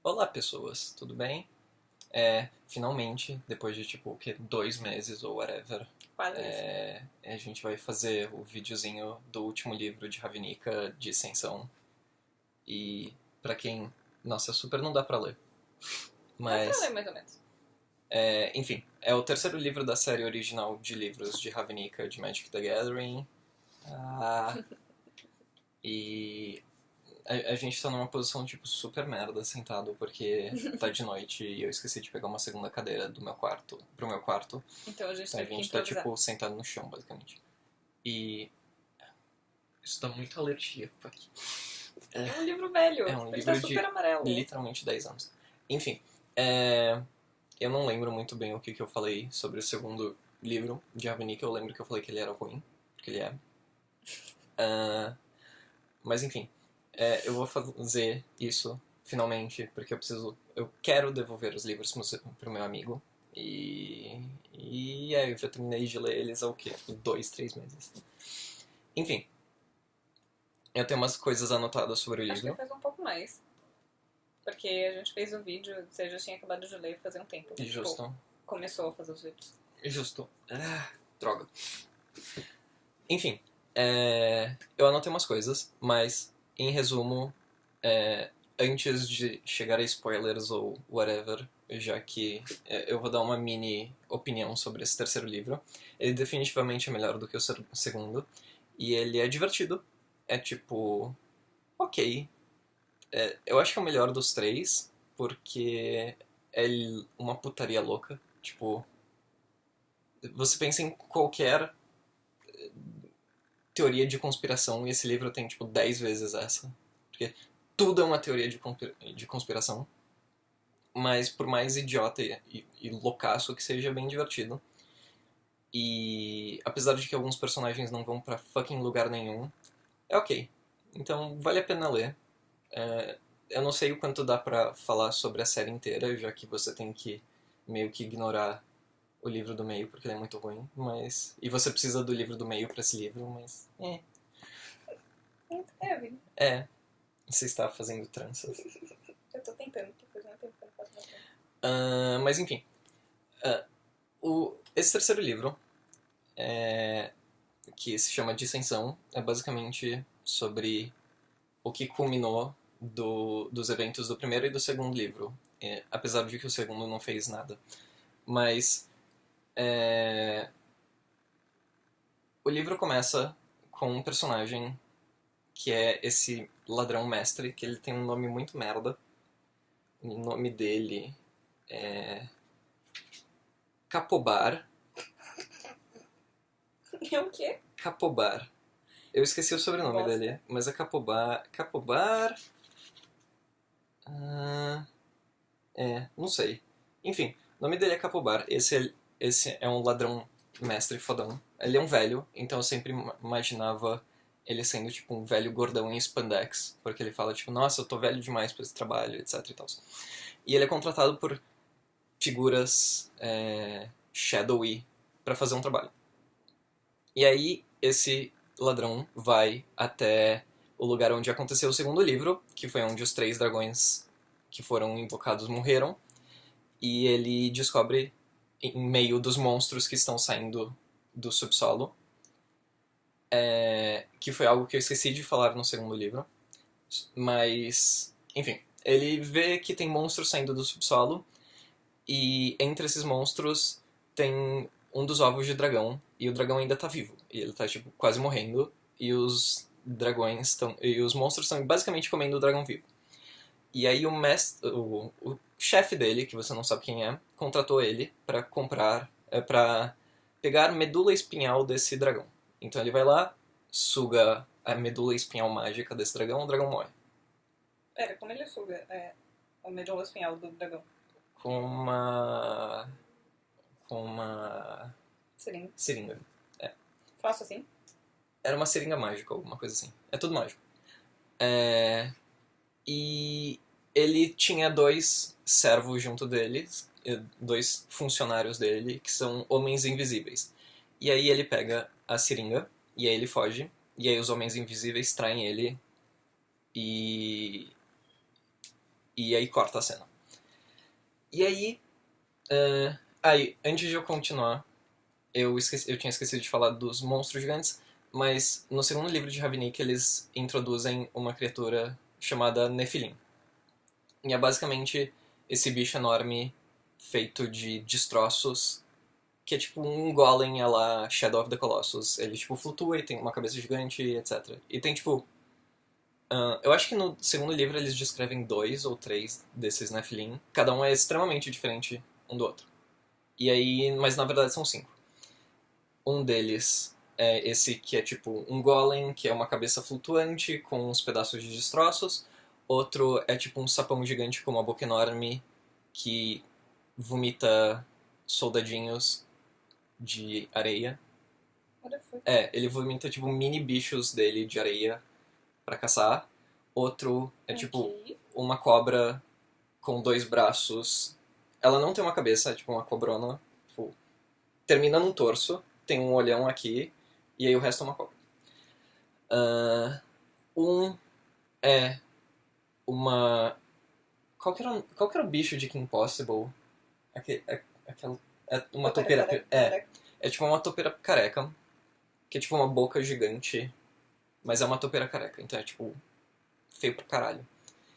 Olá, pessoas, tudo bem? Finalmente, depois de tipo, o quê? 2 meses ou whatever, Quase isso. a gente vai fazer o videozinho do último livro de Ravnica, de Ascensão. E pra quem. Nossa, super não dá pra ler. Dá pra ler Mas, mais ou menos. enfim, é o terceiro livro da série original de livros de Ravnica, de Magic the Gathering. Ah, e a gente tá numa posição, tipo, super merda sentado, porque tá de noite e eu esqueci de pegar uma segunda cadeira do meu quarto, pro meu quarto. Então a gente Então a teve que gente tá, improvisar. tipo, sentado no chão, basicamente. E isso dá muita alergia, fuck. É um livro velho. É um Ele tá livro super de amarelo. literalmente 10 anos. Enfim, eu não lembro muito bem o que eu falei sobre o segundo livro de Ravnica. Eu lembro que eu falei que ele era ruim, porque ele é. Ah, mas enfim, eu vou fazer isso finalmente, porque eu quero devolver os livros pro meu amigo. E aí eu já terminei de ler eles há o quê? 2, 3 meses. Enfim, eu tenho umas coisas anotadas sobre o Acho que livro. faz um pouco mais. Porque a gente fez o vídeo, você já tinha acabado de ler fazia um tempo. Tipo, Justo. começou a fazer os vídeos. Justo. Droga. Enfim, eu anotei umas coisas, mas em resumo, antes de chegar a spoilers ou whatever, já que eu vou dar uma mini opinião sobre esse terceiro livro, ele definitivamente é melhor do que o segundo, e ele é divertido. É tipo, ok. Eu acho que é o melhor dos três, porque é uma putaria louca. Tipo, você pensa em qualquer teoria de conspiração e esse livro tem, tipo, 10 vezes essa. Porque tudo é uma teoria de conspiração. Mas por mais idiota e loucaço que seja, é bem divertido. E apesar de que alguns personagens não vão pra fucking lugar nenhum, é ok. Então vale a pena ler. Eu não sei o quanto dá pra falar sobre a série inteira, já que você tem que meio que ignorar o livro do meio, porque ele é muito ruim, mas... E você precisa do livro do meio pra esse livro, mas... É a vida. Você está fazendo tranças. Eu tô tentando, porque faz muito tempo que eu não faço mais tempo. Mas enfim, esse terceiro livro, que se chama Dissensão, é basicamente sobre o que culminou dos eventos do primeiro e do segundo livro. Apesar de que o segundo não fez nada. Mas o livro começa com um personagem que é esse ladrão mestre, que ele tem um nome muito merda. O nome dele é Capobar. É o quê? Capobar. Eu esqueci o sobrenome Bosta. dele, mas é Capobar. Capobar. Não sei. Enfim, o nome dele é Capobar. Esse é um ladrão mestre fodão. Ele é um velho, então eu sempre imaginava ele sendo tipo um velho gordão em spandex, porque ele fala tipo, nossa, eu tô velho demais pra esse trabalho, etc e tal. E ele é contratado por figuras shadowy pra fazer um trabalho. E aí esse ladrão vai até o lugar onde aconteceu o segundo livro, que foi onde os 3 dragões que foram invocados morreram, e ele descobre em meio dos monstros que estão saindo do subsolo, que foi algo que eu esqueci de falar no segundo livro, mas enfim, ele vê que tem monstros saindo do subsolo e entre esses monstros tem um dos ovos de dragão e o dragão ainda tá vivo e ele tá tipo quase morrendo e os monstros estão basicamente comendo o dragão vivo. E aí o chefe dele, que você não sabe quem é, contratou ele pra comprar, para pegar medula espinhal desse dragão. Então ele vai lá, suga a medula espinhal mágica desse dragão, o dragão morre. Pera, como ele suga o medula espinhal do dragão? Com uma. Com uma. Seringa. Seringa. É. Faço assim? Era uma seringa mágica, alguma coisa assim. É tudo mágico. E ele tinha 2 servos junto dele, 2 funcionários dele, que são homens invisíveis. E aí ele pega a seringa, e aí ele foge, e aí os homens invisíveis traem ele e E aí corta a cena. E aí... antes de eu continuar, eu tinha esquecido de falar dos monstros gigantes, mas no segundo livro de Ravnik eles introduzem uma criatura chamada Nephilim. E é basicamente esse bicho enorme feito de destroços, que é tipo um golem à la Shadow of the Colossus. Ele tipo flutua e tem uma cabeça gigante, etc. E tem tipo... eu acho que no segundo livro eles descrevem 2 ou 3 desses Nephilim. Cada um é extremamente diferente um do outro. E aí, mas na verdade são 5. Um deles é esse que é tipo um golem, que é uma cabeça flutuante com uns pedaços de destroços. Outro é tipo um sapão gigante com uma boca enorme que vomita soldadinhos de areia. Ele vomita tipo mini bichos dele de areia pra caçar. Outro é tipo uma cobra com 2 braços. Ela não tem uma cabeça, é tipo uma cobrona. Tipo, termina num torso, tem um olhão aqui, e aí o resto é uma cobra. Um é uma... Qual que era o bicho de Kim Possible? É uma topeira... É tipo uma topeira careca, que é tipo uma boca gigante, mas é uma topeira careca, então é tipo feio pra caralho.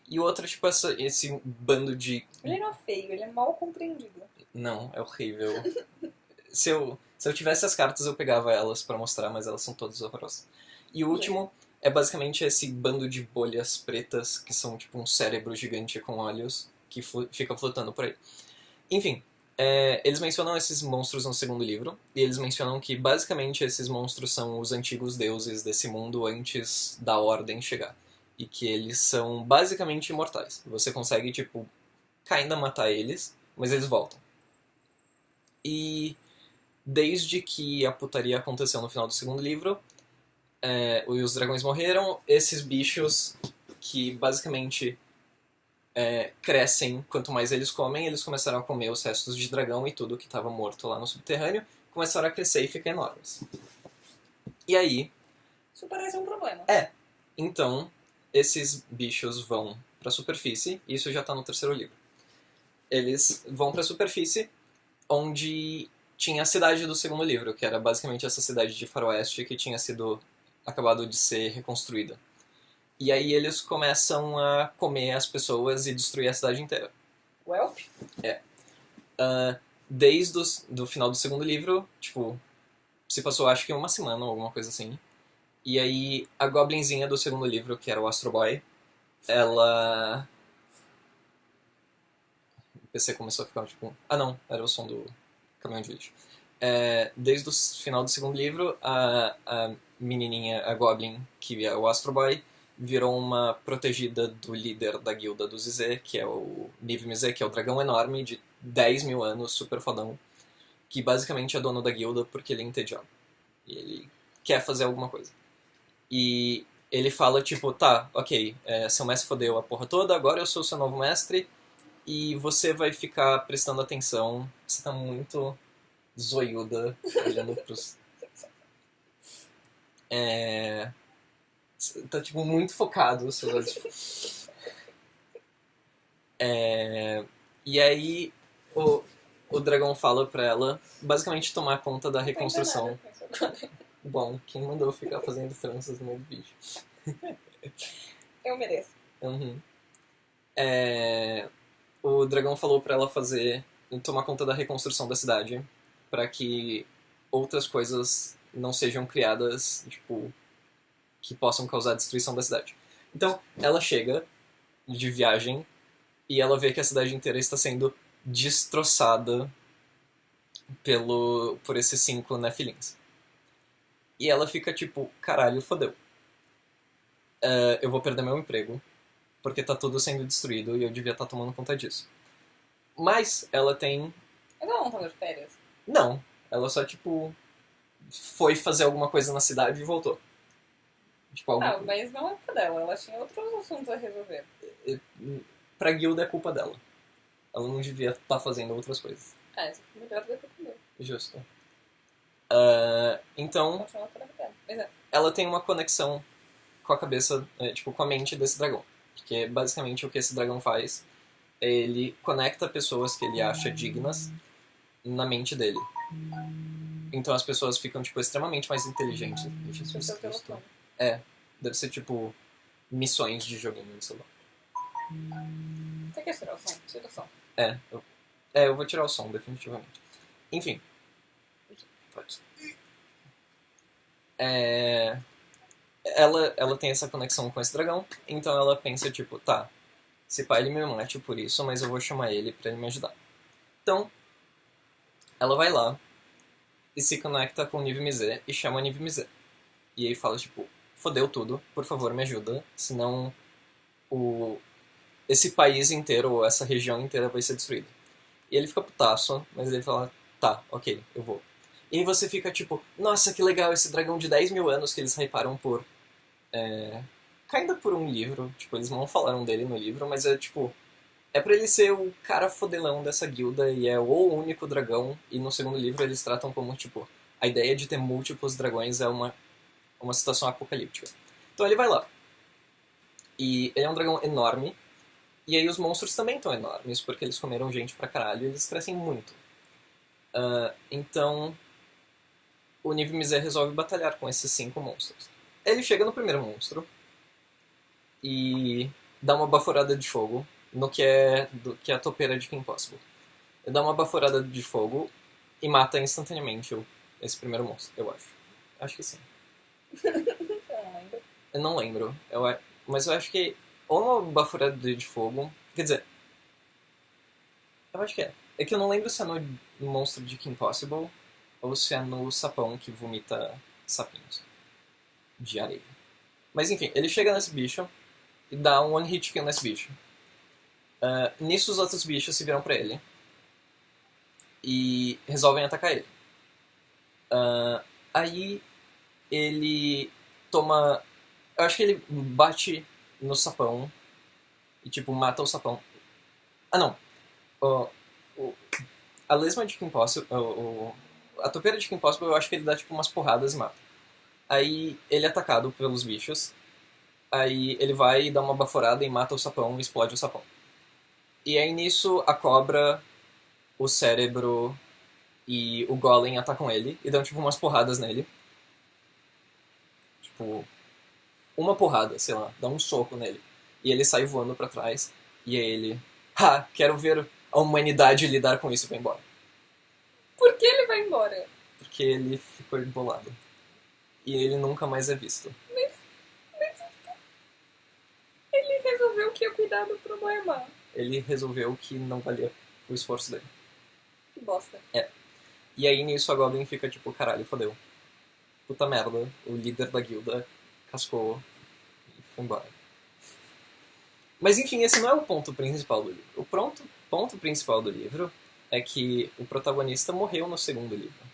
E o outro é tipo esse bando de... Ele não é feio, ele é mal compreendido. Não, é horrível. Se eu tivesse as cartas eu pegava elas pra mostrar, mas elas são todas horrorosas. E o último é basicamente esse bando de bolhas pretas, que são tipo um cérebro gigante com olhos, que fica flotando por aí. Enfim, eles mencionam esses monstros no segundo livro, e eles mencionam que basicamente esses monstros são os antigos deuses desse mundo antes da Ordem chegar. E que eles são basicamente imortais. Você consegue, tipo, ainda matar eles, mas eles voltam. E desde que a putaria aconteceu no final do segundo livro, os dragões morreram, esses bichos que basicamente crescem quanto mais eles comem, eles começaram a comer os restos de dragão e tudo que estava morto lá no subterrâneo, começaram a crescer e ficar enormes. E aí... Isso parece um problema. Então, esses bichos vão pra superfície, e isso já tá no terceiro livro. Eles vão pra superfície, onde tinha a cidade do segundo livro, que era basicamente essa cidade de faroeste que tinha sido acabado de ser reconstruída. E aí eles começam a comer as pessoas e destruir a cidade inteira. Welp? Desde do final do segundo livro, tipo, se passou acho que uma semana ou alguma coisa assim. E aí a goblinzinha do segundo livro, que era o Astro Boy, ela... O PC começou a ficar tipo... não, era o som do caminhão de lixo. Desde o final do segundo livro, a menininha, a Goblin, que é o Astro Boy, virou uma protegida do líder da guilda do Zizé, que é o Niv Mizzet, que é o dragão enorme de 10 mil anos, super fodão, que basicamente é dono da guilda porque ele é entediado. E ele quer fazer alguma coisa. E ele fala, tipo, tá, ok, seu mestre fodeu a porra toda, agora eu sou seu novo mestre, e você vai ficar prestando atenção. Você tá muito zoiuda, olhando pros... Tá, tipo, muito focado os seus olhos. E aí, o dragão fala pra ela, basicamente, tomar conta da reconstrução. Bom, quem mandou ficar fazendo tranças no meio do vídeo? Eu mereço. Uhum. O dragão falou pra ela tomar conta da reconstrução da cidade, pra que outras coisas não sejam criadas, tipo, que possam causar a destruição da cidade. Então, ela chega de viagem e ela vê que a cidade inteira está sendo destroçada por esses 5 Nephilims. E ela fica tipo, caralho, fodeu. Eu vou perder meu emprego, porque tá tudo sendo destruído e eu devia estar tomando conta disso. Mas ela tem... Mas ela não tava de férias? Não, ela só, tipo, foi fazer alguma coisa na cidade e voltou. Tipo, mas não é culpa dela, ela tinha outros assuntos a resolver. Pra guilda é culpa dela. Ela não devia estar fazendo outras coisas. Isso é melhor do que o meu. Justo. Então, Continua por dela. ela tem uma conexão com a cabeça, tipo, com a mente desse dragão. Porque basicamente o que esse dragão faz é ele conecta pessoas que ele acha dignas na mente dele. Então as pessoas ficam, tipo, extremamente mais inteligentes. Jesus Pro seu Cristo. telefone. É, deve ser, tipo, missões de joguinho de celular. Você quer tirar o som? Tira o som. Eu vou tirar o som, definitivamente. Enfim. Ela tem essa conexão com esse dragão, então ela pensa, tipo, tá, se pá ele me mate por isso, mas eu vou chamar ele pra ele me ajudar. Então, ela vai lá e se conecta com o Niv Mizzet e chama o Niv Mizzet. E aí fala, tipo, fodeu tudo, por favor me ajuda, senão esse país inteiro, ou essa região inteira vai ser destruída. E ele fica putaço, mas ele fala, tá, ok, eu vou. E aí você fica tipo, nossa, que legal esse dragão de 10 mil anos que eles hyparam por... Ainda por um livro, tipo, eles não falaram dele no livro, mas é tipo... É pra ele ser o cara fodelão dessa guilda e é o único dragão, e no segundo livro eles tratam como, tipo, a ideia de ter múltiplos dragões é uma situação apocalíptica. Então ele vai lá. E ele é um dragão enorme, e aí os monstros também estão enormes, porque eles comeram gente pra caralho e eles crescem muito. Então, o Niv Mizzet resolve batalhar com esses 5 monstros. Ele chega no primeiro monstro e dá uma baforada de fogo no que é a topeira de Kim Possible. Ele dá uma baforada de fogo e mata instantaneamente esse primeiro monstro, eu acho. Acho que sim. Você não lembra? Eu não lembro. Mas eu acho que ou uma baforada de fogo... Quer dizer... Eu acho que é. É que eu não lembro se é no monstro de Kim Possible ou se é no sapão que vomita sapinhos de areia. Mas enfim, ele chega nesse bicho e dá um one hit kill nesse bicho. Nisso os outros bichos se viram pra ele e resolvem atacar ele. Aí ele toma... Eu acho que ele bate no sapão e tipo mata o sapão. Ah não, a lesma de Kim Possible, a topeira de Kim Possible eu acho que ele dá tipo umas porradas e mata. Aí ele é atacado pelos bichos. Aí ele vai e dá uma baforada e mata o sapão e explode o sapão. E aí nisso a cobra, o cérebro e o golem atacam ele e dão tipo umas porradas nele. Tipo, uma porrada, sei lá, dá um soco nele. E ele sai voando pra trás. E aí ele, quero ver a humanidade lidar com isso e vai embora. Por que ele vai embora? Porque ele ficou embolado. E ele nunca mais é visto. Mas ele resolveu que ia cuidar do problema. Ele resolveu que não valia o esforço dele. Que bosta. E aí nisso a Goblin fica tipo, caralho, fodeu. Puta merda, o líder da guilda cascou e foi embora. Mas enfim, esse não é o ponto principal do livro. O ponto principal do livro é que o protagonista morreu no segundo livro.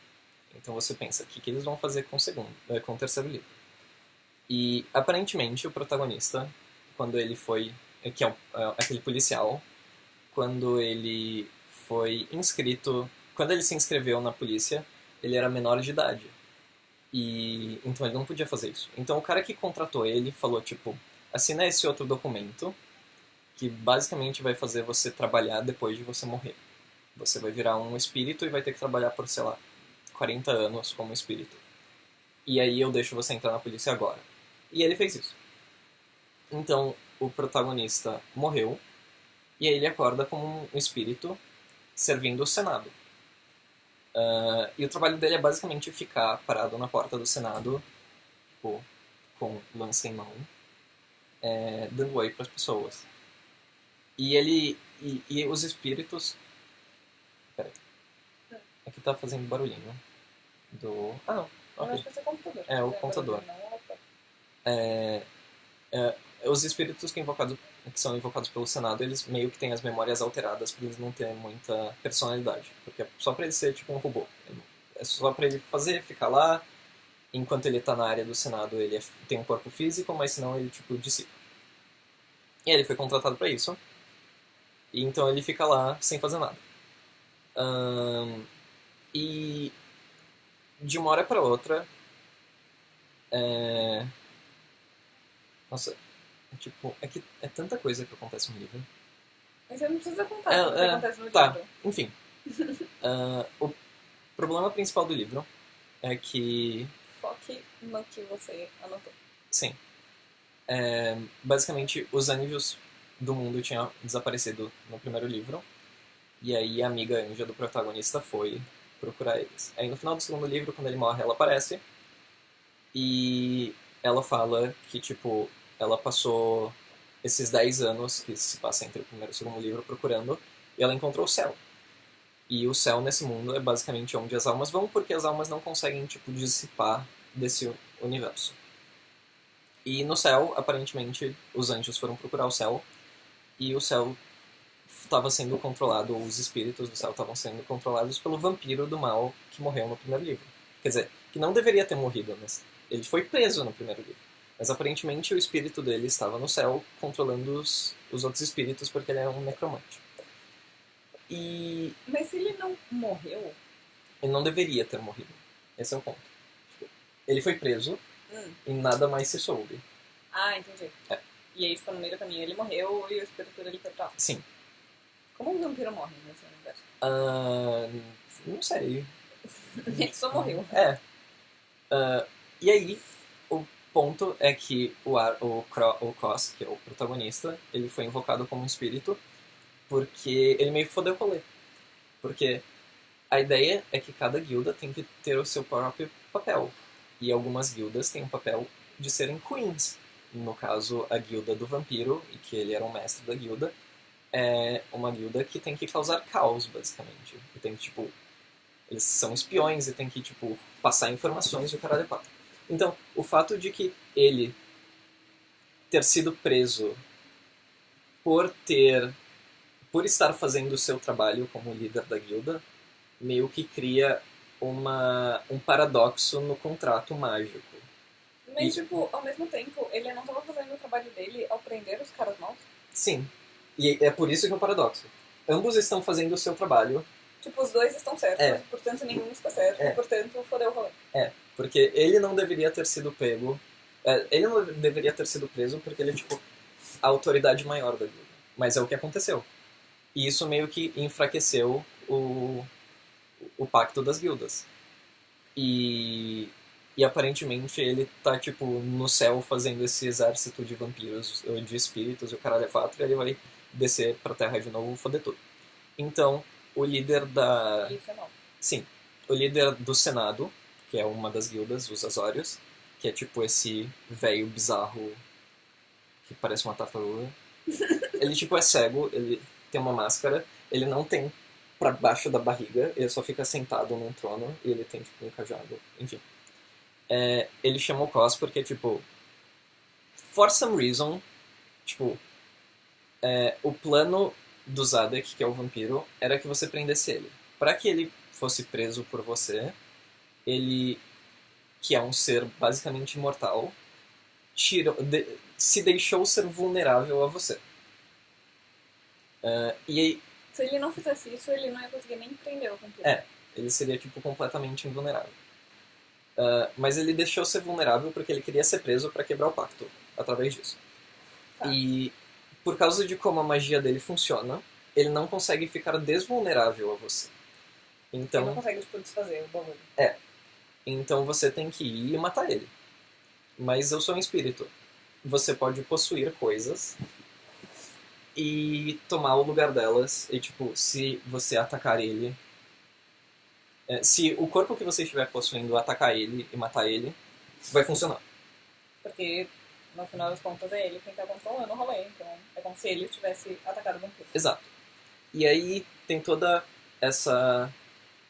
Então você pensa, o que eles vão fazer com o terceiro livro? E aparentemente o protagonista, quando ele foi... que é aquele policial, quando ele foi inscrito... Quando ele se inscreveu na polícia, ele era menor de idade. E então ele não podia fazer isso. Então o cara que contratou ele falou, tipo, assina esse outro documento que basicamente vai fazer você trabalhar depois de você morrer. Você vai virar um espírito e vai ter que trabalhar por, sei lá, 40 anos como espírito. E aí eu deixo você entrar na polícia agora. E ele fez isso. Então o protagonista morreu e aí ele acorda como um espírito servindo o Senado. E o trabalho dele é basicamente ficar parado na porta do Senado, tipo, com lança em mão, dando oi para as pessoas. E ele... E os espíritos... Peraí. Aqui tá fazendo barulhinho. Ah, não. Eu Ok. acho que esse é o computador. É, o computador. Os espíritos que são invocados pelo Senado, eles meio que têm as memórias alteradas pra eles não terem muita personalidade. Porque é só pra ele ser tipo um robô. É só pra ele ficar lá. Enquanto ele tá na área do Senado, ele tem um corpo físico, mas senão ele tipo dissipa. E ele foi contratado pra isso. E então ele fica lá sem fazer nada. E de uma hora pra outra... Nossa, Tipo, é que é tanta coisa que acontece no livro. Mas você não precisa contar o que acontece no Tá, livro. enfim. O problema principal do livro é que, Foque no que você anotou. sim, basicamente os anjos do mundo tinham desaparecido no primeiro livro. E aí a amiga anja do protagonista foi procurar eles. Aí no final do segundo livro, quando ele morre, ela aparece. E ela fala que, tipo, ela passou esses 10 anos que se passa entre o primeiro e o segundo livro procurando, e ela encontrou o céu. E o céu nesse mundo é basicamente onde as almas vão, porque as almas não conseguem, tipo, dissipar desse universo. E no céu, aparentemente, os anjos foram procurar o céu, e o céu estava sendo controlado, os espíritos do céu estavam sendo controlados pelo vampiro do mal que morreu no primeiro livro. Quer dizer, que não deveria ter morrido, mas ele foi preso no primeiro livro. Mas aparentemente o espírito dele estava no céu controlando os outros espíritos porque ele é um necromante. E Mas se ele não morreu... ele não deveria ter morrido. Esse é o ponto. Ele foi preso e nada mais se soube. Ah, entendi. E aí, tipo, no meio do caminho ele morreu e o espírito dele foi pra lá. Sim. Como um vampiro morre nesse universo? Não sei. Ele só morreu. E aí, o ponto é que o Cos, que é o protagonista, ele foi invocado como um espírito porque ele meio que fodeu o rolê. Porque a ideia é que cada guilda tem que ter o seu próprio papel. E algumas guildas têm o papel de serem queens. No caso, a guilda do vampiro, e que ele era um mestre da guilda, é uma guilda que tem que causar caos, basicamente. E tem que, tipo, eles são espiões e tem que, tipo, passar informações e o caralho é quatro. Então, o fato de que ele ter sido preso por estar fazendo o seu trabalho como líder da guilda, meio que cria um paradoxo no contrato mágico. Mas, tipo, ao mesmo tempo, ele não tava fazendo o trabalho dele ao prender os caras maus? Sim. E é por isso que é um paradoxo. Ambos estão fazendo o seu trabalho. Tipo, os dois estão certos, portanto nenhum está certo, portanto fodeu o rolê. Porque ele não deveria ter sido pego. Ele não deveria ter sido preso porque ele é, tipo, a autoridade maior da guilda. Mas é o que aconteceu. E isso meio que enfraqueceu o pacto das guildas. E aparentemente ele tá, tipo, no céu fazendo esse exército de vampiros, de espíritos, e o caralho é 4, e ele vai descer pra terra de novo e foder tudo. Então, o líder da... Isso é mal. Sim. O líder do Senado, que é uma das guildas, os Azorius, que é tipo esse velho bizarro que parece uma tartaruga. Ele, tipo, é cego, ele tem uma máscara, ele não tem pra baixo da barriga, ele só fica sentado num trono e ele tem, tipo, um cajado, enfim. Ele chama o Cos porque, tipo, for some reason, tipo, o plano do Zadek, que é o vampiro, era que você prendesse ele. Para que ele fosse preso por você, ele, que é um ser basicamente imortal, se deixou ser vulnerável a você. E aí, se ele não fizesse isso, ele não ia conseguir nem prender o vampiro. Ele seria, tipo, completamente invulnerável. Mas ele deixou ser vulnerável porque ele queria ser preso para quebrar o pacto através disso. Tá. E por causa de como a magia dele funciona, ele não consegue ficar desvulnerável a você. Então, ele não consegue, tipo, desfazer o bagulho. Então você tem que ir e matar ele. Mas eu sou um espírito. Você pode possuir coisas e tomar o lugar delas. E, tipo, se você atacar ele... se o corpo que você estiver possuindo atacar ele e matar ele, vai funcionar. Porque, no final das contas, é ele quem tá controlando o rolê. Então, é como se ele tivesse atacado o vampiro. Exato. E aí tem toda essa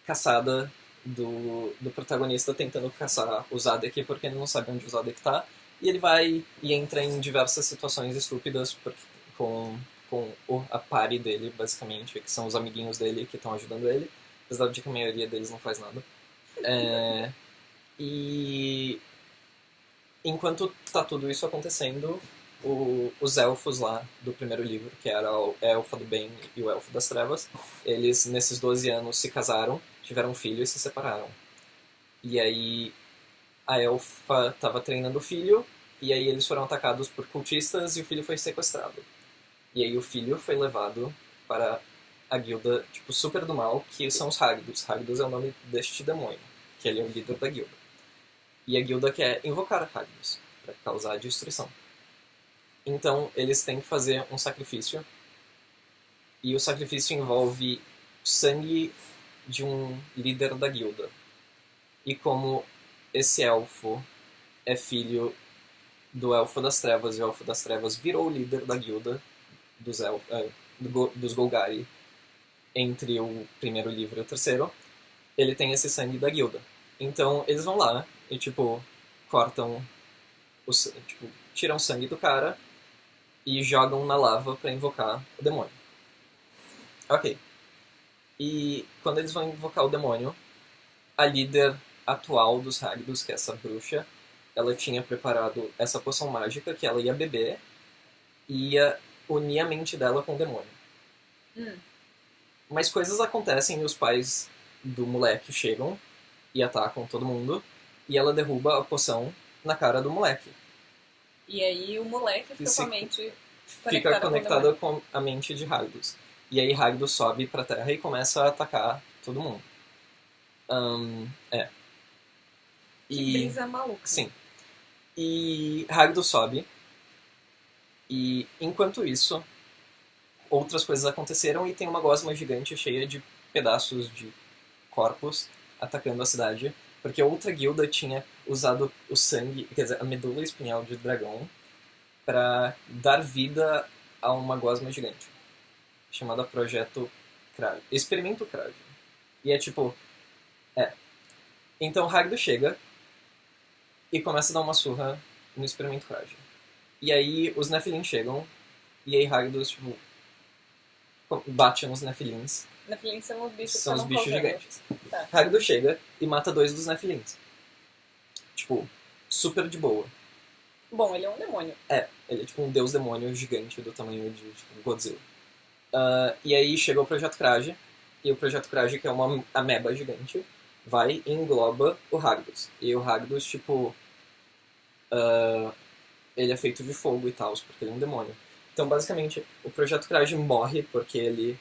caçada do protagonista tentando caçar o Zadek, porque ele não sabe onde o Zadek tá. E ele vai e entra em diversas situações estúpidas com a party dele, basicamente, que são os amiguinhos dele que estão ajudando ele. Apesar de que a maioria deles não faz nada. E enquanto tá tudo isso acontecendo, os elfos lá do primeiro livro, que era o Elfa do Bem e o Elfo das Trevas, eles nesses 12 anos se casaram, tiveram um filho e se separaram. E aí a elfa tava treinando o filho E aí eles foram atacados por cultistas e o filho foi sequestrado. E aí o filho foi levado para a guilda, tipo, super do mal, que são os Hagridus. Hagridus é o nome deste demônio, que ele é o líder da guilda. E a guilda quer invocar Hagridus para causar a destruição. Então eles têm que fazer um sacrifício. E o sacrifício envolve sangue de um líder da guilda. E como esse elfo é filho do Elfo das Trevas, e o Elfo das Trevas virou o líder da guilda dos Golgari entre o primeiro livro e o terceiro, ele tem esse sangue da guilda. Então eles vão lá e, tipo, cortam, tipo, tiram o sangue do cara e jogam na lava pra invocar o demônio. Ok. E quando eles vão invocar o demônio, a líder atual dos Hagridus, que é essa bruxa, ela tinha preparado essa poção mágica que ela ia beber e ia unir a mente dela com o demônio. Mas coisas acontecem e os pais do moleque chegam e atacam todo mundo e ela derruba a poção na cara do moleque. E aí o moleque fica com a mente Fica conectada com a mente de Hagridus. E aí Hagridus sobe pra terra e começa a atacar todo mundo. Que brisa maluca. Sim. E Hagridus sobe. E enquanto isso, outras coisas aconteceram e tem uma gosma gigante cheia de pedaços de corpos atacando a cidade. Porque outra guilda tinha usado o sangue, quer dizer, a medula espinhal de dragão para dar vida a uma gosma gigante. Chamada Projeto Crage. Experimento Crage. E é tipo... Então Hagrid chega e começa a dar uma surra no Experimento Crage. E aí os Nephilim chegam e aí Hagrid, tipo, bate nos Nephilins. Nephilim são os bichos, são os bichos gigantes. Tá. Hagrid chega e mata 2 dos Nephilins. Tipo, super de boa. Bom, ele é um demônio. Ele é tipo um deus demônio gigante do tamanho de tipo, Godzilla. E aí chega o Projeto Crage, e o Projeto Crage, que é uma ameba gigante, vai e engloba o Hagridus. E o Hagridus, tipo... ele é feito de fogo e tal, porque ele é um demônio. Então, basicamente, o Projeto Crage morre porque ele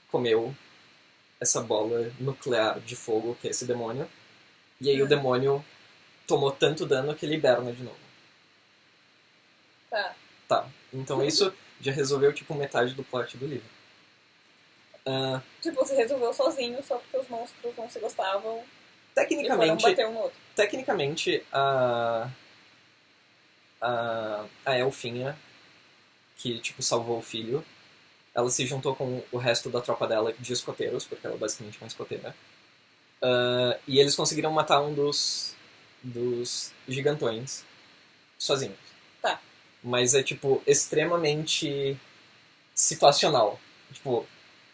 comeu essa bola nuclear de fogo, que é esse demônio. E aí o demônio tomou tanto dano que ele hiberna de novo. Tá. Então isso já resolveu, tipo, metade do plot do livro. Tipo, você resolveu sozinho só porque os monstros não se gostavam Tecnicamente, e foram bater um no outro. Tecnicamente, a Elfinha, que, tipo, salvou o filho, ela se juntou com o resto da tropa dela de escoteiros, porque ela é basicamente uma escoteira. E eles conseguiram matar um dos gigantões sozinhos. Tá. Mas é, tipo, extremamente situacional. Tipo,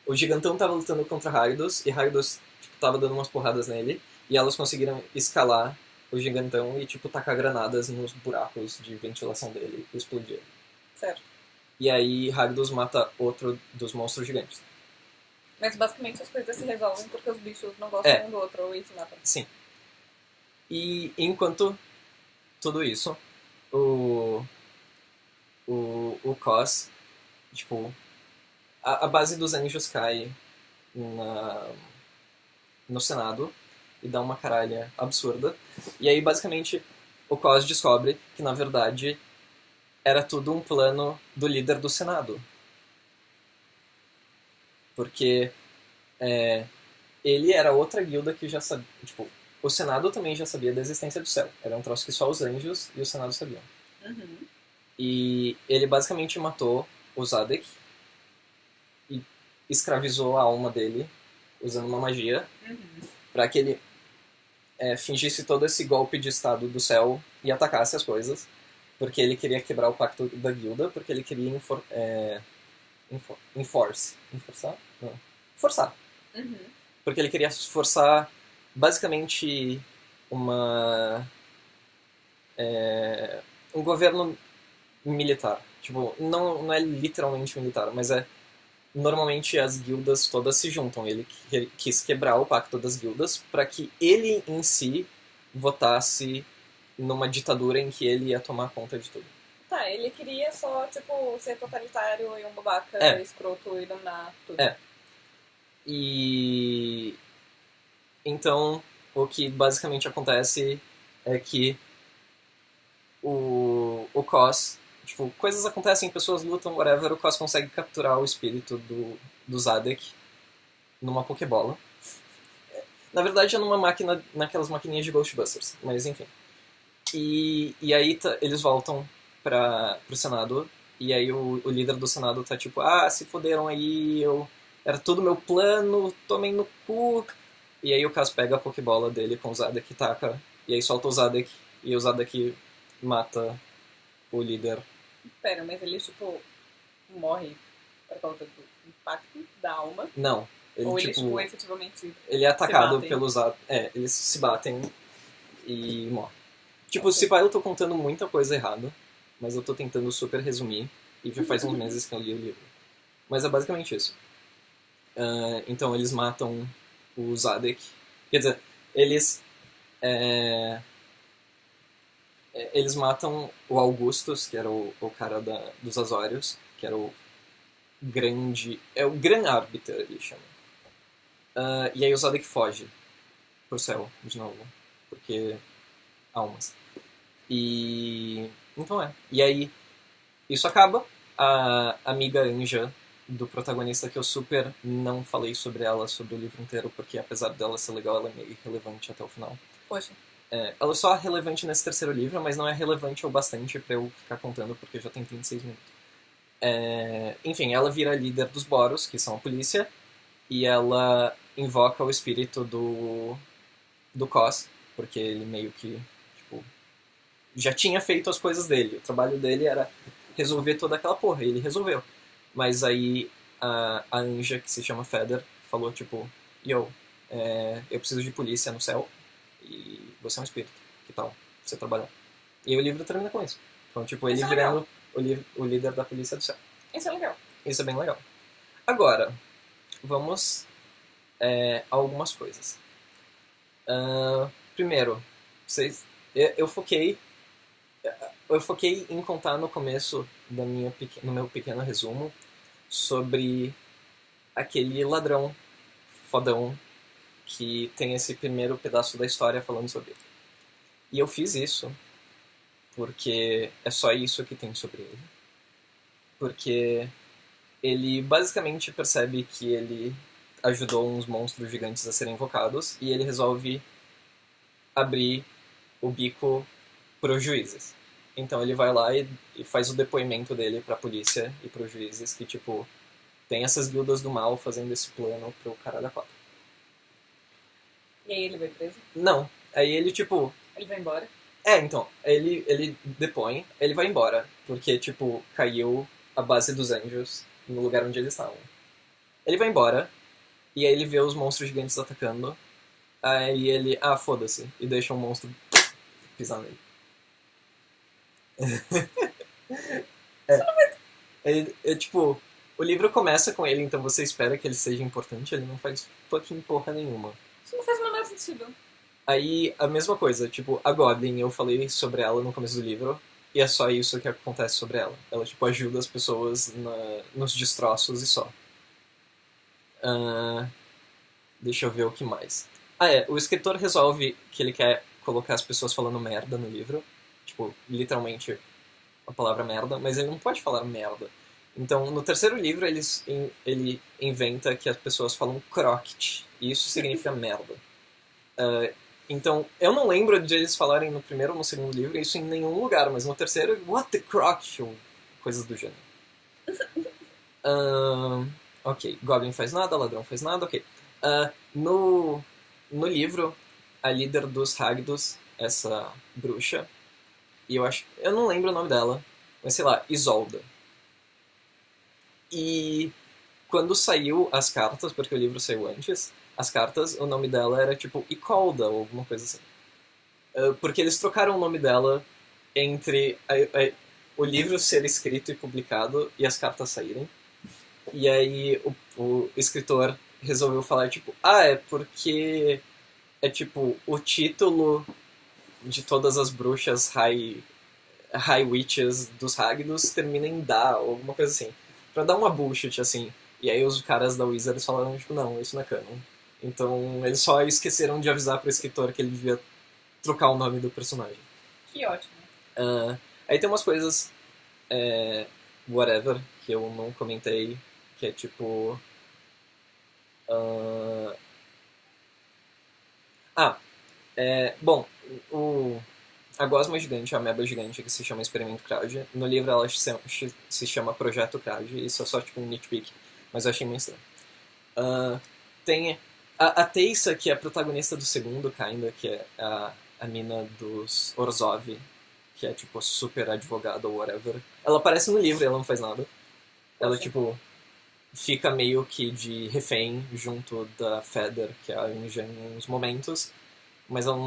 o gigantão tava lutando contra Hagridus, e Hagridus, tipo, tava dando umas porradas nele, e elas conseguiram escalar o gigantão e, tipo, tacar granadas nos buracos de ventilação dele e explodir. Certo. E aí Hagridus mata outro dos monstros gigantes. Mas basicamente as coisas se resolvem porque os bichos não gostam um do outro e se matam. Sim. E enquanto tudo isso, o Cos, tipo, a base dos anjos cai no Senado e dá uma caralha absurda. E aí, basicamente, o Cos descobre que, na verdade, era tudo um plano do líder do Senado. Porque ele era outra guilda que já sabia... Tipo, o Senado também já sabia da existência do céu. Era um troço que só os anjos e o Senado sabiam. Uhum. E ele basicamente matou o Zadek e escravizou a alma dele usando uma magia para que ele fingisse todo esse golpe de estado do céu e atacasse as coisas, porque ele queria quebrar o pacto da guilda, porque ele queria forçar. Uhum. Porque ele queria forçar basicamente um governo militar. Tipo, não é literalmente militar, mas normalmente as guildas todas se juntam. Ele quis quebrar o pacto das guildas para que ele em si votasse numa ditadura em que ele ia tomar conta de tudo. Tá, ele queria só, tipo, ser totalitário e um babaca escroto e dominar tudo. E então o que basicamente acontece é que o Cos, tipo, coisas acontecem, pessoas lutam, whatever, o Cos consegue capturar o espírito do Zadek numa Pokébola. Na verdade é numa máquina, naquelas maquininhas de Ghostbusters, mas enfim. E aí eles voltam pro Senado, e aí o líder do Senado tá tipo, se foderam aí, era tudo meu plano, tomem no cu. E aí o Cas pega a Pokébola dele com o Zadek e taca, e aí solta o Zadek, e o Zadek mata o líder. Pera, mas ele, tipo, morre por causa do impacto da alma? Não. Ele, ou ele, tipo, efetivamente ele é atacado pelos... eles se batem e morre. Tipo, se pá, eu tô contando muita coisa errada, mas eu tô tentando super resumir, e já faz uns meses que eu li o livro. Mas é basicamente isso. Então eles matam o Zadek. Quer dizer, eles matam o Augustus, que era o cara dos Azorius, que era o grande... É o Gran Arbiter, ele chama. E aí o Zadek foge pro céu, de novo. Porque... almas. E... então E aí, isso acaba. A amiga Anja do protagonista, que eu super não falei sobre ela, sobre o livro inteiro, porque apesar dela ser legal, ela é meio irrelevante até o final. Poxa. Ela é só relevante nesse terceiro livro, mas não é relevante o bastante pra eu ficar contando, porque já tem 36 minutos. Enfim, ela vira líder dos Boros, que são a polícia, e ela invoca o espírito do Cos, porque ele meio que, tipo, já tinha feito as coisas dele. O trabalho dele era resolver toda aquela porra, e ele resolveu. Mas aí a Anja, que se chama Feder, falou, tipo, eu preciso de polícia no céu, e você é um espírito, que tal você trabalhar? E aí o livro termina com isso. Então, tipo, ele virando o líder da polícia do céu. Isso é legal. Isso é bem legal. Agora, vamos a algumas coisas. Primeiro, eu foquei em contar no começo no meu pequeno resumo sobre aquele ladrão fodão que tem esse primeiro pedaço da história falando sobre ele. E eu fiz isso porque é só isso que tem sobre ele. Porque ele basicamente percebe que ele ajudou uns monstros gigantes a serem invocados e ele resolve abrir o bico pros juízes. Então ele vai lá e faz o depoimento dele pra polícia e pros juízes que, tipo, tem essas guildas do mal fazendo esse plano pro caralho a quatro. E aí ele vai preso? Não. Aí ele, tipo... ele vai embora? Então. Ele depõe, ele vai embora. Porque, tipo, caiu a base dos anjos no lugar onde eles estavam. Ele vai embora, e aí ele vê os monstros gigantes atacando. Aí ele, foda-se, e deixa um monstro pisar nele. Tipo, o livro começa com ele, então você espera que ele seja importante, ele não faz fucking porra nenhuma. Isso não faz o menor sentido. Aí, a mesma coisa, tipo, a Goblin, eu falei sobre ela no começo do livro, e é só isso que acontece sobre ela. Ela, tipo, ajuda as pessoas nos destroços e só. Deixa eu ver o que mais. O escritor resolve que ele quer colocar as pessoas falando merda no livro. Tipo, literalmente a palavra merda, mas ele não pode falar merda. Então, no terceiro livro, ele inventa que as pessoas falam croct, e isso significa merda. Então, eu não lembro de eles falarem no primeiro ou no segundo livro isso em nenhum lugar, mas no terceiro, what the croct, ou coisas do gênero. Ok, Goblin faz nada, ladrão faz nada, ok. No livro, a líder dos Hagdos, essa bruxa, e eu não lembro o nome dela, mas sei lá, Isolda. E quando saiu as cartas, porque o livro saiu antes, as cartas, o nome dela era tipo Icolda, ou alguma coisa assim. Porque eles trocaram o nome dela entre o livro ser escrito e publicado e as cartas saírem. E aí o escritor resolveu falar, tipo, é porque é tipo, o título de todas as bruxas High Witches dos Ragnos termina em Da, ou alguma coisa assim. Pra dar uma bullshit, assim. E aí os caras da Wizards falaram, tipo, não, isso não é canon. Então eles só esqueceram de avisar pro escritor que ele devia trocar o nome do personagem. Que ótimo. Aí tem umas coisas, whatever, que eu não comentei, que é tipo... bom, a gosma gigante, a ameba gigante, que se chama Experimento Crowd, no livro ela se chama Projeto Crowd, isso é só tipo um nitpick, mas eu achei muito estranho. Tem a Teissa, que é a protagonista do segundo, kinda, que é a mina dos Orzhov, que é tipo super advogada ou whatever. Ela aparece no livro e ela não faz nada. Ela, tipo, fica meio que de refém junto da Feder, que é a Imogen, em uns momentos, mas ela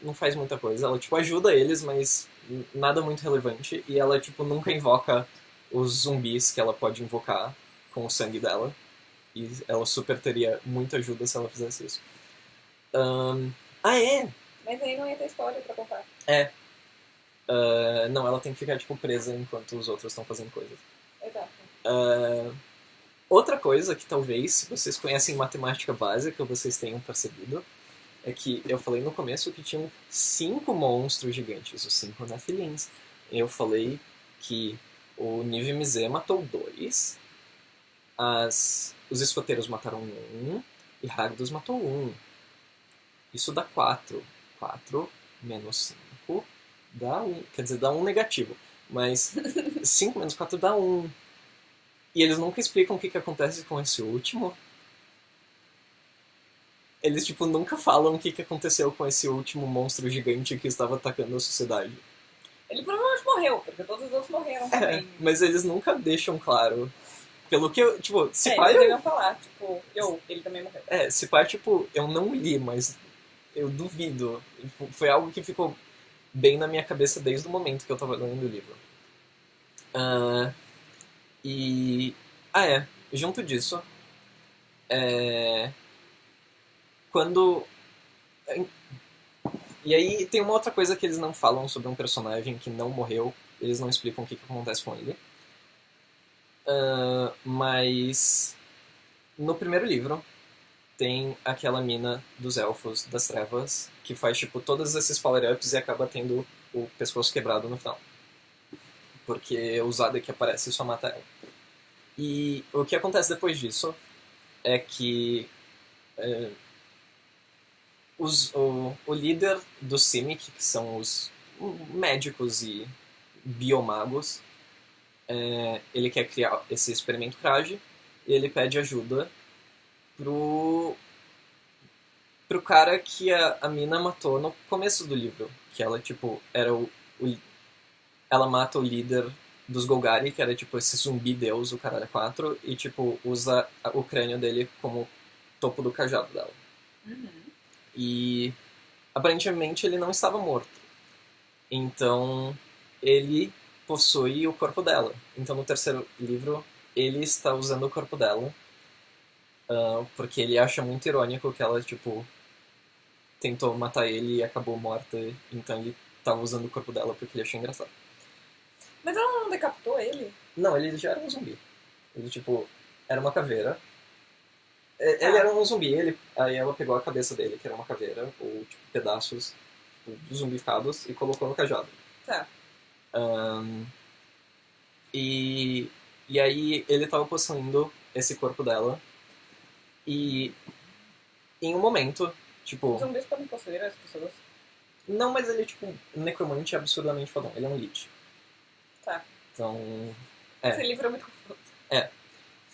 não faz muita coisa. Ela, tipo, ajuda eles, mas nada muito relevante. E ela, tipo, nunca invoca os zumbis que ela pode invocar com o sangue dela. E ela super teria muita ajuda se ela fizesse isso. É! Mas aí não ia ter história pra contar. Não, ela tem que ficar, tipo, presa enquanto os outros estão fazendo coisas. Exato. Outra coisa que talvez, se vocês conhecem matemática básica, vocês tenham percebido, é que eu falei no começo que tinham 5 monstros gigantes, os 5 Nephilims. Eu falei que o Niv-Mizzet matou 2, os escoteiros mataram 1 e Ragdos matou 1. Isso dá 4. 4 menos 5 dá 1. Quer dizer, dá 1 negativo. Mas 5 menos 4 dá 1. E eles nunca explicam o que acontece com esse último. Eles, tipo, nunca falam o que aconteceu com esse último monstro gigante que estava atacando a sociedade. Ele provavelmente morreu, porque todos os outros morreram também. Mas eles nunca deixam claro. Pelo que eu, tipo, se pá... Eles deveriam falar, tipo, ele também morreu. Se pá, tipo, eu não li, mas eu duvido. Foi algo que ficou bem na minha cabeça desde o momento que eu tava lendo o livro. Junto disso, quando... E aí tem uma outra coisa que eles não falam sobre um personagem que não morreu, eles não explicam o que acontece com ele. Mas no primeiro livro tem aquela mina dos Elfos das Trevas que faz tipo todos esses power-ups e acaba tendo o pescoço quebrado no final. Porque o Zadok aparece e só mata ela. E o que acontece depois disso é que o líder do Simic, que são os médicos e biomagos, ele quer criar esse experimento Kraj e ele pede ajuda pro cara que a mina matou no começo do livro, que ela tipo era ela mata o líder dos Golgari, que era tipo esse zumbi deus, o caralho 4, e tipo usa o crânio dele como topo do cajado dela. E aparentemente ele não estava morto. Então ele possui o corpo dela. Então no terceiro livro ele está usando o corpo dela, porque ele acha muito irônico que ela tipo tentou matar ele e acabou morta. Então ele estava usando o corpo dela porque ele achou engraçado. Mas ela não decapitou ele? Não, ele já era um zumbi. Ele tipo era uma caveira. Ele era um zumbi, aí ela pegou a cabeça dele, que era uma caveira, ou tipo, pedaços zumbificados, e colocou no cajado. Tá. E aí ele tava possuindo esse corpo dela, e em um momento, tipo... Os zumbis podem possuir as pessoas? Não, mas ele, tipo, necromante absurdamente fodão, ele é um lich. Tá. Então... Esse livro é muito confuso.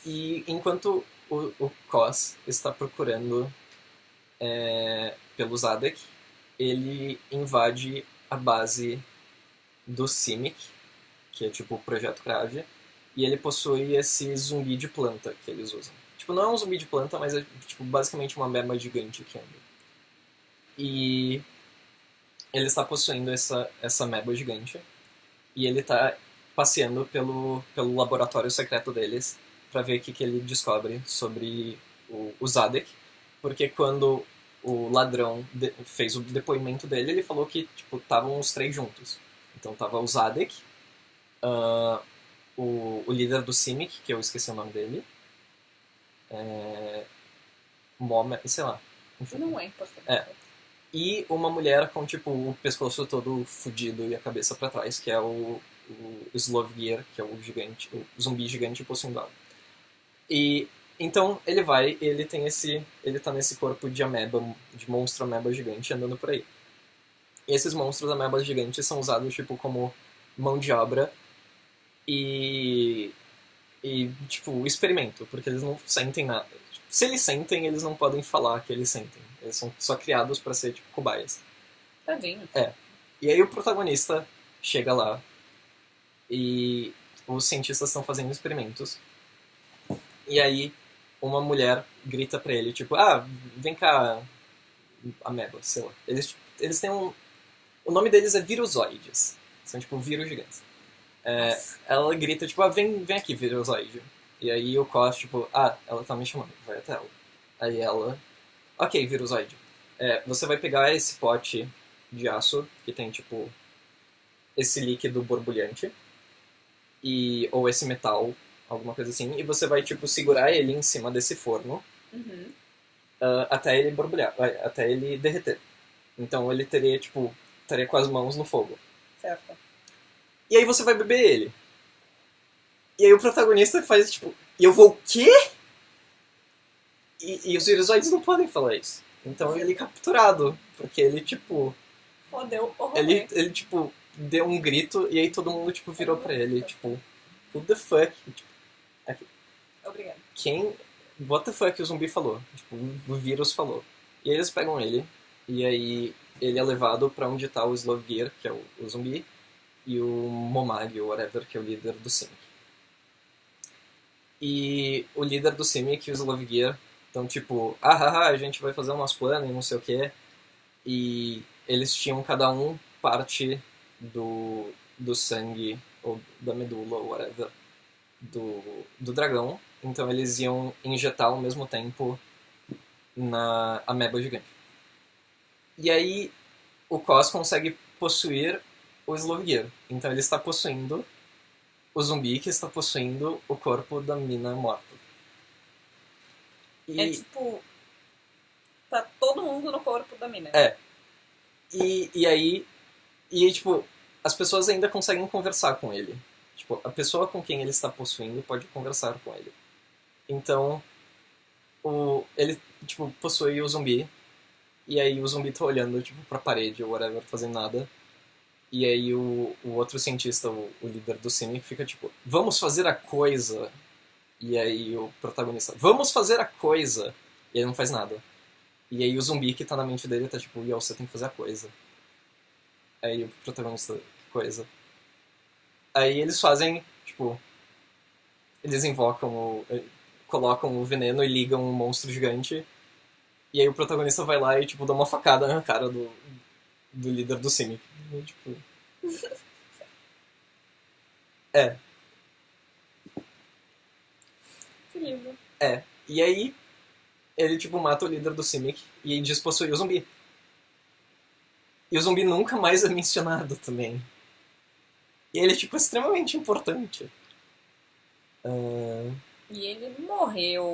E enquanto o Kos está procurando pelo Zadok, ele invade a base do Simic, que é tipo o Projeto Krav, e ele possui esse zumbi de planta que eles usam. Tipo, não é um zumbi de planta, mas é tipo, basicamente uma meba gigante que anda. E ele está possuindo essa meba gigante, e ele está passeando pelo laboratório secreto deles para ver o que ele descobre sobre o Zadok, porque quando o ladrão fez o depoimento dele, ele falou que, tipo, estavam os três juntos. Então tava o Zadek, o líder do Simic, que eu esqueci o nome dele, Momer, sei lá. Enfim. Não é importante. E uma mulher com, tipo, o pescoço todo fudido e a cabeça pra trás, que é o Slovgir, que é o gigante, o zumbi gigante possuindo ela. E então ele tá nesse corpo de ameba, de monstro ameba gigante andando por aí. E esses monstros amebas gigantes são usados, tipo, como mão de obra e tipo, experimento, porque eles não sentem nada. Se eles sentem, eles não podem falar que eles sentem. Eles são só criados pra ser, tipo, cobaias. Tadinho. E aí o protagonista chega lá e os cientistas estão fazendo experimentos. E aí uma mulher grita pra ele, tipo, vem cá, ameba, sei lá. Eles têm um... O nome deles é virusoides. São, tipo, vírus gigantes. Ela grita, tipo, vem aqui, virusoide. E aí o Cos, tipo, ela tá me chamando, vai até ela. Aí ela, ok, virusoide. Você vai pegar esse pote de aço, que tem, tipo, esse líquido borbulhante, ou esse metal, alguma coisa assim, e você vai, tipo, segurar ele em cima desse forno até ele borbulhar, até ele derreter. Então ele estaria com as mãos no fogo. Certo. E aí você vai beber ele. E aí o protagonista faz, tipo, e eu vou o quê? E os virusoides não podem falar isso. Então ele é capturado, porque ele, tipo... Fodeu o rolê. Ele, tipo, deu um grito e aí todo mundo, tipo, virou pra ele, tipo... Who the fuck? Tipo, Obrigada. What the fuck o zumbi falou? Tipo, o vírus falou. E aí eles pegam ele, e aí ele é levado pra onde tá o Slovgir, que é o zumbi, e o Momag, ou whatever, que é o líder do Simic. E o líder do Simic e o Slovgir estão tipo, a gente vai fazer o nosso plano e não sei o que. E eles tinham cada um parte do sangue, ou da medula, ou whatever, do dragão. Então eles iam injetar ao mesmo tempo na ameba gigante. E aí o Cos consegue possuir o Slovgir. Então ele está possuindo o zumbi que está possuindo o corpo da mina morta. É tipo... Tá todo mundo no corpo da mina. E aí, tipo, as pessoas ainda conseguem conversar com ele. Tipo, a pessoa com quem ele está possuindo pode conversar com ele. Então, ele, tipo, possui o zumbi. E aí o zumbi tá olhando, tipo, pra parede ou whatever, fazendo nada. E aí o outro cientista, o líder do Simic, fica tipo, vamos fazer a coisa. E aí o protagonista, vamos fazer a coisa. E ele não faz nada. E aí o zumbi que tá na mente dele tá tipo, você tem que fazer a coisa. Aí o protagonista, que coisa. Aí eles fazem, tipo, eles invocam colocam o veneno e ligam um monstro gigante. E aí o protagonista vai lá e, tipo, dá uma facada na cara do líder do Simic. E, tipo... Que livro. E aí ele, tipo, mata o líder do Simic e despossui o zumbi. E o zumbi nunca mais é mencionado também. E ele é, tipo, extremamente importante. E ele morreu.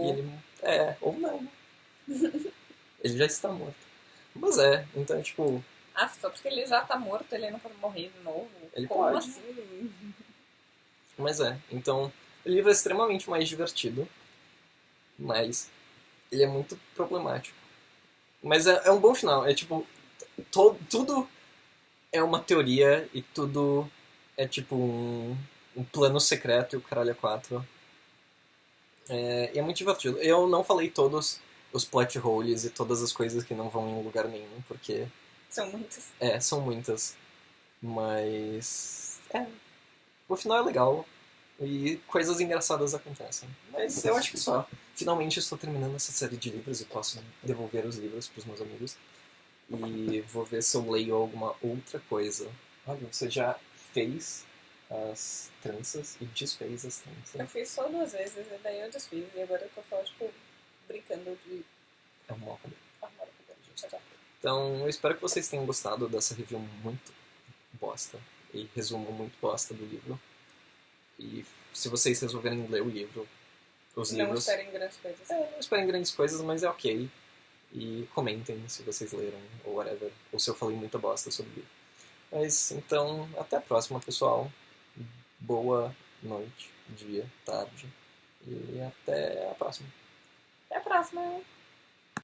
Ou não. Ele já está morto. Mas então, tipo... Só porque ele já tá morto, ele não pode morrer de novo? Ele Como pode. assim? Mas então, o livro é extremamente mais divertido. Mas ele é muito problemático. Mas é um bom final. É tipo, tudo é uma teoria e tudo é tipo um plano secreto e o caralho é 4. E é muito divertido. Eu não falei todos os plot holes e todas as coisas que não vão em lugar nenhum, porque... São muitas. São muitas. Mas... o final é legal. E coisas engraçadas acontecem. Mas eu acho que só. Finalmente estou terminando essa série de livros e posso devolver os livros para os meus amigos. E vou ver se eu leio alguma outra coisa. Olha, você já fez as tranças e desfez as tranças. Eu fiz só 2 vezes e daí eu desfiz. E agora eu tô só, tipo, brincando de É um mau cabelo. arrumar o cabelo. Então, eu espero que vocês tenham gostado dessa review muito bosta e resumo muito bosta do livro. E se vocês resolverem ler o livro, os Não livros... esperem grandes coisas. não esperem grandes coisas, mas é ok. E comentem se vocês leram, ou whatever. Ou se eu falei muita bosta sobre o livro. Mas, então, até a próxima, pessoal. Boa noite, dia, tarde. E até a próxima. Até a próxima!